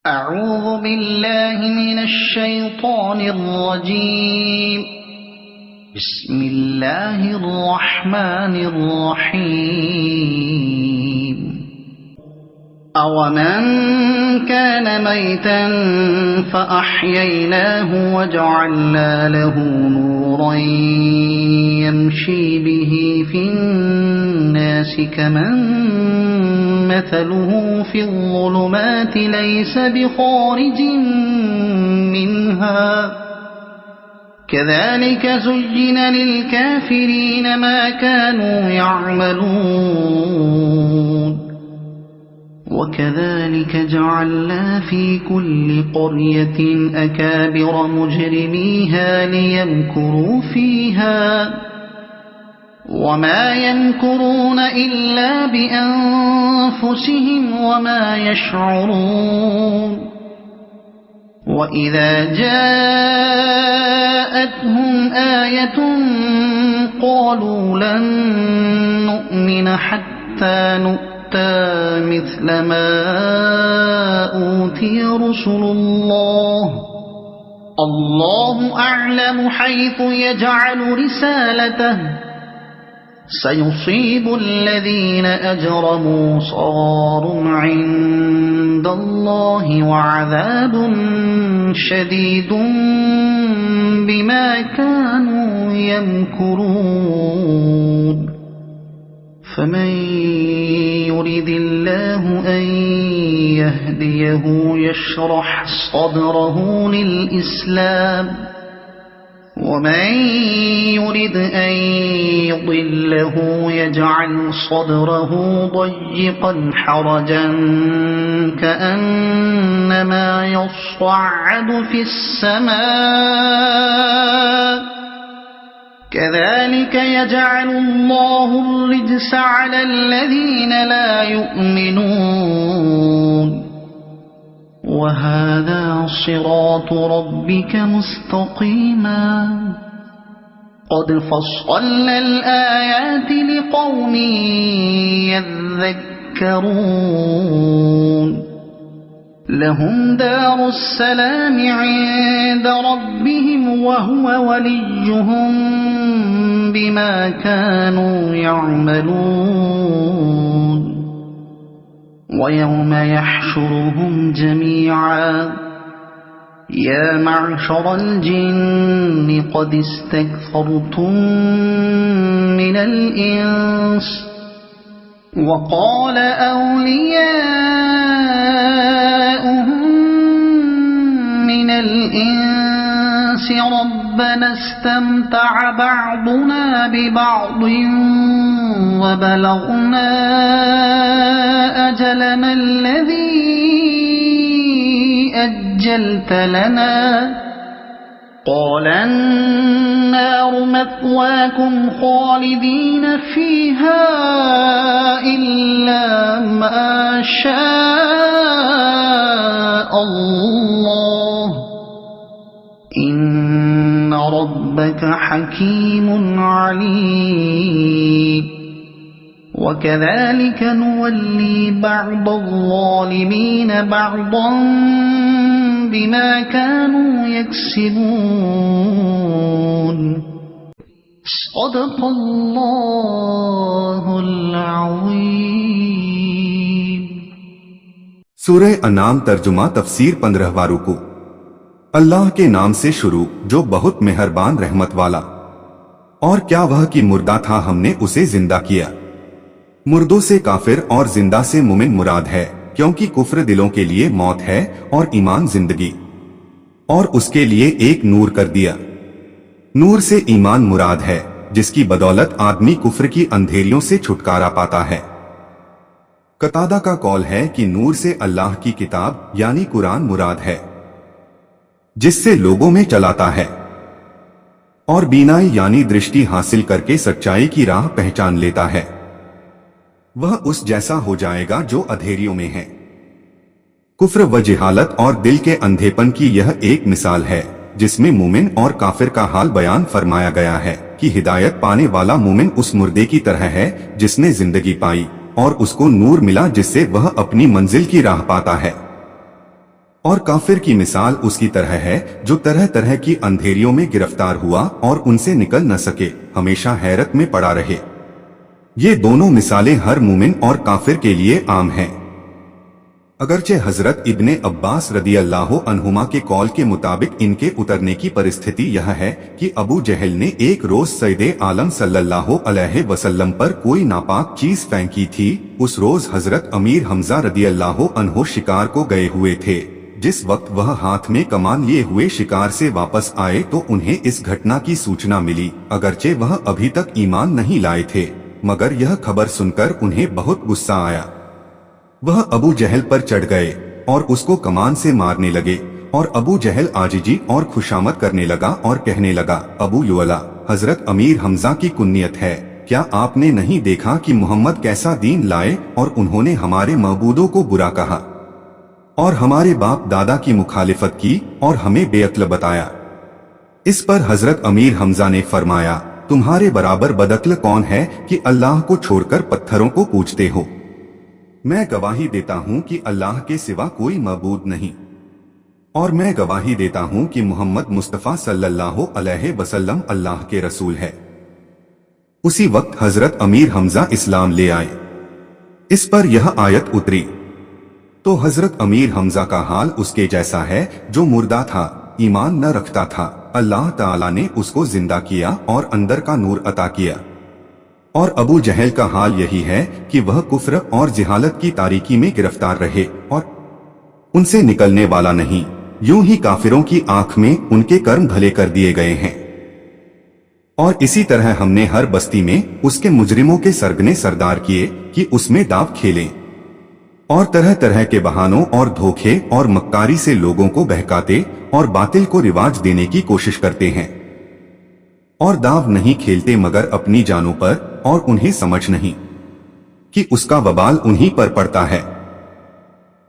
أعوذ بالله من الشيطان الرجيم. بسم الله الرحمن الرحيم. أَوَمَنْ كَانَ مَيْتًا فَأَحْيَيْنَاهُ وَجَعَلْنَا لَهُ نُورًا يَمْشِي بِهِ فِي النَّاسِ كَمَنْ مَثَلُهُ فِي الظُّلُمَاتِ لَيْسَ بِخَارِجٍ مِنْهَا كَذَلِكَ زُيِّنَ لِلْكَافِرِينَ مَا كَانُوا يَعْمَلُونَ وَكَذَلِكَ جَعَلْنَا فِي كُلِّ قَرْيَةٍ أَكَابِرَ مُجْرِمِيهَا لِيَمْكُرُوا فِيهَا وَمَا يَمْكُرُونَ إِلَّا بِأَنفُسِهِمْ وَمَا يَشْعُرُونَ وَإِذَا جَاءَتْهُمْ آيَةٌ قَالُوا لَن نُّؤْمِنَ حَتَّى نُؤْتَىٰ مِثْلَ مَا أُوتِيَ رُسُلُ اللَّهُ أَعْلَمُ حَيْثُ يَجْعَلُ رِسَالَتَهُ سَيُصِيبُ الَّذِينَ أَجْرَمُوا صَغَارٌ عِندَ اللَّهِ وَعَذَابٌ شَدِيدٌ بِمَا كَانُوا يَمْكُرُونَ فَمَن يُرِدِ اللَّهُ أَن يَهْدِيَهُ يَشْرَحْ صَدْرَهُ لِلْإِسْلَامِ وَمَن يُرِدْ أَن يُضِلَّهُ يَجْعَلْ صَدْرَهُ ضَيِّقًا حَرَجًا كَأَنَّمَا يَصَّعَّدُ فِي السَّمَاءِ كَذَلِكَ يَجْعَلُ اللَّهُ الرِّجْسَ عَلَى الَّذِينَ لَا يُؤْمِنُونَ وَهَذَا صِرَاطُ رَبِّكَ مُسْتَقِيمًا قَدْ فَصَّلْنَا الْآيَاتِ لِقَوْمٍ يَذَّكَّرُونَ لَهُمْ دَارُ السَّلَامِ عِندَ رَبِّهِمْ وَهُوَ وَلِيُّهُم بِمَا كَانُوا يَعْمَلُونَ وَيَوْمَ يَحْشُرُهُمْ جَمِيعًا يَا مَعْشَرَ الْجِنِّ قَدِ اسْتَكْثَرْتُم مِّنَ الْإِنسِ وَقَالَ أَوْلِيَاؤُهُم مِّنَ الْإِنسِ رَبَّنَا اسْتَمْتَعَ بَعْضُنَا بِبَعْضٍ وَبَلَغْنَا أَجَلَنَا الَّذِي أَجَّلْتَ لَنَا قَالَ النَّارُ مَثْوَاكُمْ خَالِدِينَ فِيهَا إِلَّا مَا شَاءَ اللَّهُ إِنَّ رَبَّكَ حَكِيمٌ عَلِيمٌ وَكَذَلِكَ نُوَلِّي بَعْضَ الظَّالِمِينَ بَعْضًا بِمَا كَانُوا يَكْسِبُونَ صدق اللہ العظیم۔ سورہ انعام ترجمہ تفسیر 15واں رکوع۔ اللہ کے نام سے شروع جو بہت مہربان رحمت والا۔ اور کیا وہ کہ مردہ تھا ہم نے اسے زندہ کیا۔ مردوں سے کافر اور زندہ سے مومن مراد ہے، کیونکہ کفر دلوں کے لیے موت ہے اور ایمان زندگی، اور اس کے لیے ایک نور کر دیا۔ نور سے ایمان مراد ہے، جس کی بدولت آدمی کفر کی اندھیریوں سے چھٹکارا پاتا ہے۔ قتادہ کا قول ہے کہ نور سے اللہ کی کتاب یعنی قرآن مراد ہے، جس سے لوگوں میں چلاتا ہے، اور بینائی یعنی درشٹی حاصل کر کے سچائی کی راہ پہچان لیتا ہے۔ وہ اس جیسا ہو جائے گا جو اندھیریوں میں ہے۔ کفر و جہالت اور دل کے اندھے پن کی یہ ایک مثال ہے، جس میں مومن اور کافر کا حال بیان فرمایا گیا ہے کہ ہدایت پانے والا مومن اس مردے کی طرح ہے جس نے زندگی پائی اور اس کو نور ملا جس سے وہ اپنی منزل کی راہ پاتا ہے، और काफिर की मिसाल उसकी तरह है जो तरह तरह की अंधेरियों में गिरफ्तार हुआ और उनसे निकल न सके, हमेशा हैरत में पड़ा रहे। ये दोनों मिसालें हर मुमिन और काफिर के लिए आम हैं। अगरचे हजरत इब्ने अब्बास रदियल्लाहु अन्हुमा के कौल के मुताबिक इनके उतरने की परिस्थिति यह है कि अबू जहल ने एक रोज सैयदे आलम सल्लल्लाहु अलैहि वसल्लम पर कोई नापाक चीज फेंकी थी। उस रोज हजरत अमीर हमजा रदियल्लाहु अन्हु शिकार को गए हुए थे। जिस वक्त वह हाथ में कमान लिए हुए शिकार से वापस आए तो उन्हें इस घटना की सूचना मिली। अगरचे वह अभी तक ईमान नहीं लाए थे, मगर यह खबर सुनकर उन्हें बहुत गुस्सा आया। वह अबू जहल पर चढ़ गए और उसको कमान से मारने लगे और अबू जहल आजिजी और खुशामद करने लगा और कहने लगा, अबू युअला, हजरत अमीर हमजा की कुन्नियत है, क्या आपने नहीं देखा कि मोहम्मद कैसा दीन लाए और उन्होंने हमारे मबूदों को बुरा कहा और हमारे बाप दादा की मुखालिफत की और हमें बेअक्ल बताया। इस पर हजरत अमीर हमजा ने फरमाया, तुम्हारे बराबर बदअक्ल कौन है कि अल्लाह को छोड़कर पत्थरों को पूजते हो। मैं गवाही देता हूं कि अल्लाह के सिवा कोई मबूद नहीं, और मैं गवाही देता हूं कि मोहम्मद मुस्तफा सल्लल्लाहु अलैहि वसल्लम अल्लाह के रसूल है। उसी वक्त हजरत अमीर हमजा इस्लाम ले आए। इस पर यह आयत उतरी तो हजरत अमीर हमजा का हाल उसके जैसा है जो मुर्दा था, ईमान न रखता था। अल्लाह ताला ने उसको जिंदा किया और अंदर का नूर अता किया। और अबू जहल का हाल यही है कि वह कुफ्र और जिहालत की तारीकी में गिरफ्तार रहे और उनसे निकलने वाला नहीं। यूं ही काफिरों की आंख में उनके कर्म भले कर दिए गए हैं। और इसी तरह हमने हर बस्ती में उसके मुजरिमों के सरगने सरदार किए कि उसमें दाव खेलें और तरह तरह के बहानों और धोखे और मक्कारी से लोगों को बहकाते और बातिल को रिवाज देने की कोशिश करते हैं। और दाव नहीं खेलते मगर अपनी जानों पर, और उन्हें समझ नहीं कि उसका वबाल उन्हीं पर पड़ता है।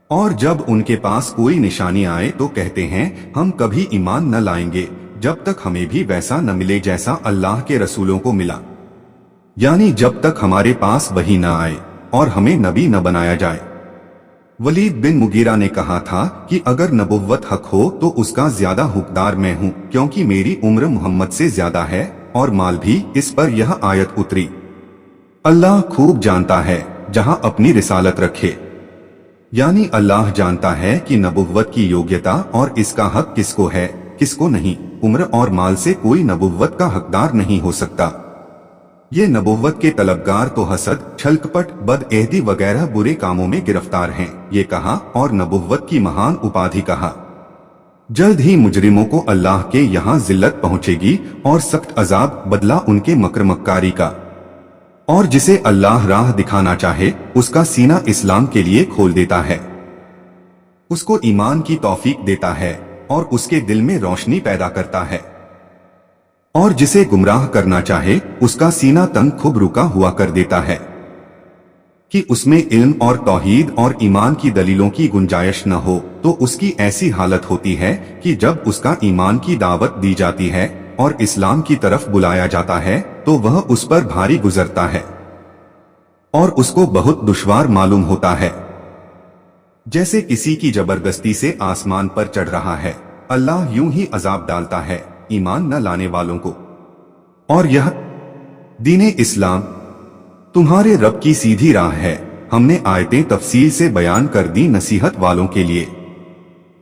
और जब उनके पास कोई निशानी आए तो कहते हैं हम कभी ईमान न लाएंगे जब तक हमें भी वैसा न मिले जैसा अल्लाह के रसूलों को मिला, यानी जब तक हमारे पास वही न आए और हमें नबी न बनाया जाए। वलीद बिन मुगीरा ने कहा था कि अगर नबुव्वत हक हो तो उसका ज्यादा हुकदार मैं हूँ, क्योंकि मेरी उम्र मोहम्मद से ज्यादा है और माल भी। इस पर यह आयत उतरी, अल्लाह खूब जानता है जहाँ अपनी रिसालत रखे, यानी अल्लाह जानता है कि नबुव्वत की योग्यता और इसका हक किसको है किसको नहीं। उम्र और माल से कोई नबुव्वत का हकदार नहीं हो सकता। ये नबुव्वत के तलबगार तो हसद, छलकपट, बदएहदी वगैरह बुरे कामों में गिरफ्तार हैं, ये कहा और नबुव्वत की महान उपाधि कहा। जल्द ही मुजरिमों को अल्लाह के यहाँ जिल्लत पहुँचेगी और सख्त अजाब, बदला उनके मकर मक्कारी का। और जिसे अल्लाह राह दिखाना चाहे उसका सीना इस्लाम के लिए खोल देता है, उसको ईमान की तौफीक देता है और उसके दिल में रोशनी पैदा करता है। और जिसे गुमराह करना चाहे उसका सीना तंग खुब रुका हुआ कर देता है कि उसमें इल्म और तौहीद और ईमान की दलीलों की गुंजाइश न हो, तो उसकी ऐसी हालत होती है कि जब उसका ईमान की दावत दी जाती है और इस्लाम की तरफ बुलाया जाता है तो वह उस पर भारी गुजरता है और उसको बहुत दुश्वार मालूम होता है, जैसे किसी की जबरदस्ती से आसमान पर चढ़ रहा है। अल्लाह यूं ही अजाब डालता है ईमान न लाने वालों को। और यह दीने इस्लाम तुम्हारे रब की सीधी राह है। हमने आयतें तफसील से बयान कर दी नसीहत वालों के लिए।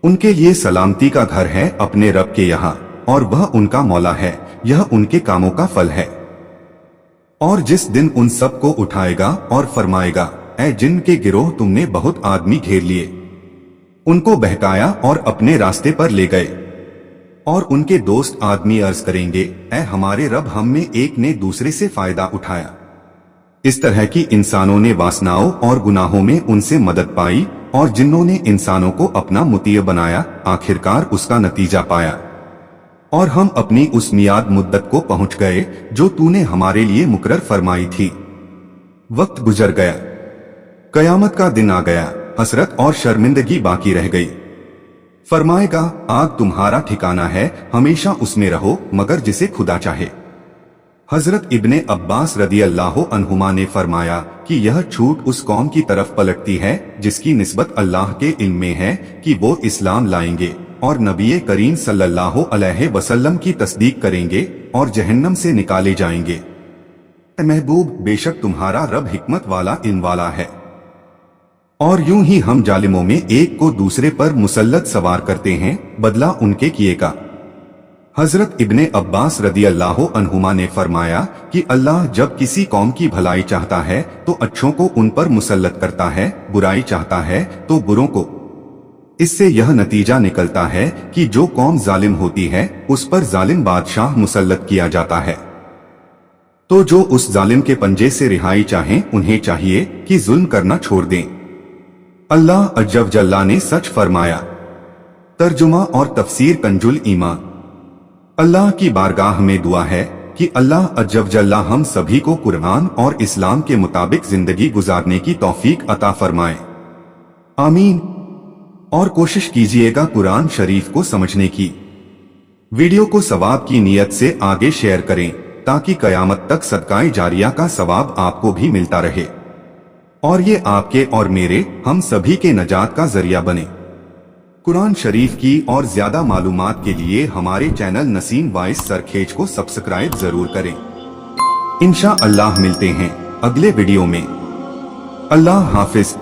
उनके लिए सलामती का घर है अपने रब के यहाँ, और वह उनका मौला है, यह उनके कामों का फल है। और जिस दिन उन सब को उठाएगा और फरमाएगा, ऐ जिन के गिरोह तुमने बहुत आदमी घेर लिए, उनको बहकाया और अपने रास्ते पर ले गए। और उनके दोस्त आदमी अर्ज करेंगे, ऐ हमारे रब, हम में एक ने दूसरे से फायदा उठाया। इस तरह की इंसानों ने वासनाओं और गुनाहों में उनसे मदद पाई, और जिन्हों ने इंसानों को अपना मुतीय बनाया, आखिरकार उसका नतीजा पाया। और हम अपनी उस मियाद मुद्दत को पहुंच गए जो तूने हमारे लिए मुकर्रर फरमाई थी। वक्त गुजर गया, कयामत का दिन आ गया, हसरत और शर्मिंदगी बाकी रह गई। फरमाएगा, आग तुम्हारा ठिकाना है, हमेशा उसमें रहो मगर जिसे खुदा चाहे। हजरत इब्ने अब्बास रदी अल्लाह अन्हुमा ने फरमाया कि यह छूट उस कौम की तरफ पलटती है जिसकी निस्बत अल्लाह के इल्म में है कि वो इस्लाम लाएंगे और नबी करीम सल्लल्लाहु अलैहि वसल्लम की तस्दीक करेंगे और जहन्नम से निकाले जाएंगे। महबूब, बेशक तुम्हारा रब हिकमत वाला इल्म वाला है। और यूं ही हम जालिमों में एक को दूसरे पर मुसल्लत सवार करते हैं, बदला उनके किए का। हजरत इब्ने अब्बास रदी अल्लाह अन्हुमा ने फरमाया कि अल्लाह जब किसी कौम की भलाई चाहता है तो अच्छों को उन पर मुसल्लत करता है, बुराई चाहता है तो बुरों को। इससे यह नतीजा निकलता है कि जो कौम जालिम होती है उस पर जालिम बादशाह मुसल्लत किया जाता है। तो जो उस जालिम के पंजे से रिहाई चाहें उन्हें चाहिए कि जुल्म करना छोड़ दें। अल्लाह अज्जव जल्ला ने सच फरमाया। तर्जुमा और तफसीर कंजुल ईमान। अल्लाह की बारगाह में दुआ है कि अल्लाह अज्जव जल्ला हम सभी को कुरान और इस्लाम के मुताबिक जिंदगी गुजारने की तौफीक अता फरमाए। आमीन। और कोशिश कीजिएगा कुरान शरीफ को समझने की। वीडियो को सवाब की नीयत से आगे शेयर करें ताकि कयामत तक सदकाए जारिया का सवाब आपको भी मिलता रहे और ये आपके और मेरे, हम सभी के नजात का जरिया बने। कुरान शरीफ की और ज्यादा मालूमात के लिए हमारे चैनल नसीम वॉइस सरखेज को सब्सक्राइब जरूर करें। इंशा अल्लाह मिलते हैं अगले वीडियो में। अल्लाह हाफिज।